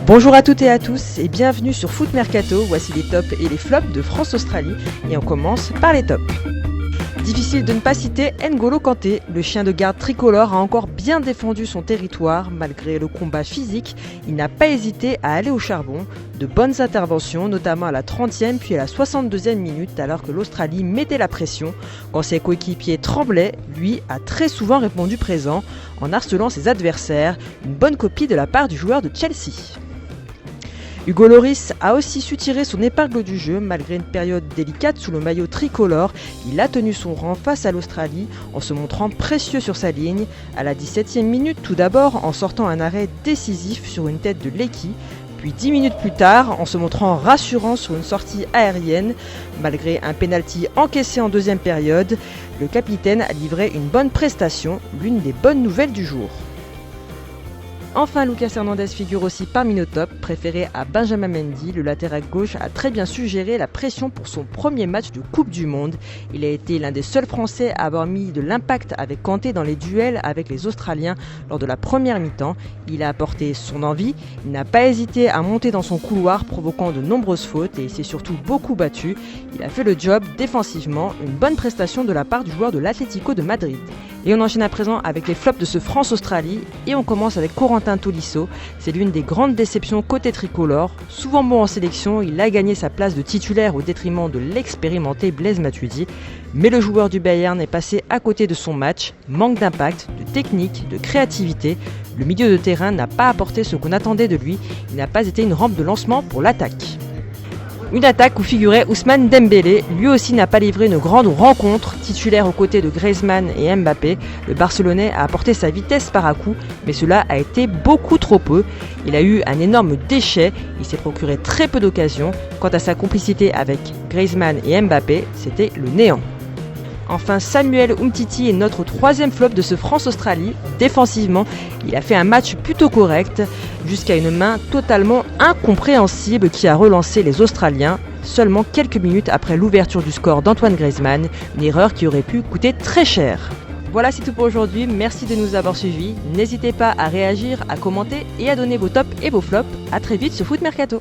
Bonjour à toutes et à tous et bienvenue sur Foot Mercato, voici les tops et les flops de France-Australie et on commence par les tops. Difficile de ne pas citer N'Golo Kanté, le chien de garde tricolore a encore bien défendu son territoire malgré le combat physique, il n'a pas hésité à aller au charbon, de bonnes interventions notamment à la 30e puis à la 62e minute alors que l'Australie mettait la pression, quand ses coéquipiers tremblaient, lui a très souvent répondu présent en harcelant ses adversaires, une bonne copie de la part du joueur de Chelsea. Hugo Lloris a aussi su tirer son épingle du jeu malgré une période délicate sous le maillot tricolore. Il a tenu son rang face à l'Australie en se montrant précieux sur sa ligne. À la 17e minute tout d'abord en sortant un arrêt décisif sur une tête de Lecky. Puis 10 minutes plus tard en se montrant rassurant sur une sortie aérienne. Malgré un pénalty encaissé en deuxième période, le capitaine a livré une bonne prestation, l'une des bonnes nouvelles du jour. Enfin, Lucas Hernandez figure aussi parmi nos tops, préféré à Benjamin Mendy. Le latéral gauche a très bien su gérer la pression pour son premier match de Coupe du Monde. Il a été l'un des seuls Français à avoir mis de l'impact avec Kanté dans les duels avec les Australiens lors de la première mi-temps. Il a apporté son envie, il n'a pas hésité à monter dans son couloir provoquant de nombreuses fautes et il s'est surtout beaucoup battu. Il a fait le job défensivement, une bonne prestation de la part du joueur de l'Atlético de Madrid. Et on enchaîne à présent avec les flops de ce France-Australie et on commence avec Corentin Tolisso. C'est l'une des grandes déceptions côté tricolore. Souvent bon en sélection, il a gagné sa place de titulaire au détriment de l'expérimenté Blaise Matuidi. Mais le joueur du Bayern est passé à côté de son match. Manque d'impact, de technique, de créativité. Le milieu de terrain n'a pas apporté ce qu'on attendait de lui. Il n'a pas été une rampe de lancement pour l'attaque. Une attaque où figurait Ousmane Dembélé, lui aussi n'a pas livré une grande rencontre, titulaire aux côtés de Griezmann et Mbappé. Le Barcelonais a apporté sa vitesse par à coup, mais cela a été beaucoup trop peu. Il a eu un énorme déchet, il s'est procuré très peu d'occasions. Quant à sa complicité avec Griezmann et Mbappé, c'était le néant. Enfin, Samuel Umtiti est notre troisième flop de ce France-Australie. Défensivement, il a fait un match plutôt correct, jusqu'à une main totalement incompréhensible qui a relancé les Australiens seulement quelques minutes après l'ouverture du score d'Antoine Griezmann, une erreur qui aurait pu coûter très cher. Voilà, c'est tout pour aujourd'hui, merci de nous avoir suivis. N'hésitez pas à réagir, à commenter et à donner vos tops et vos flops. A très vite sur Foot Mercato.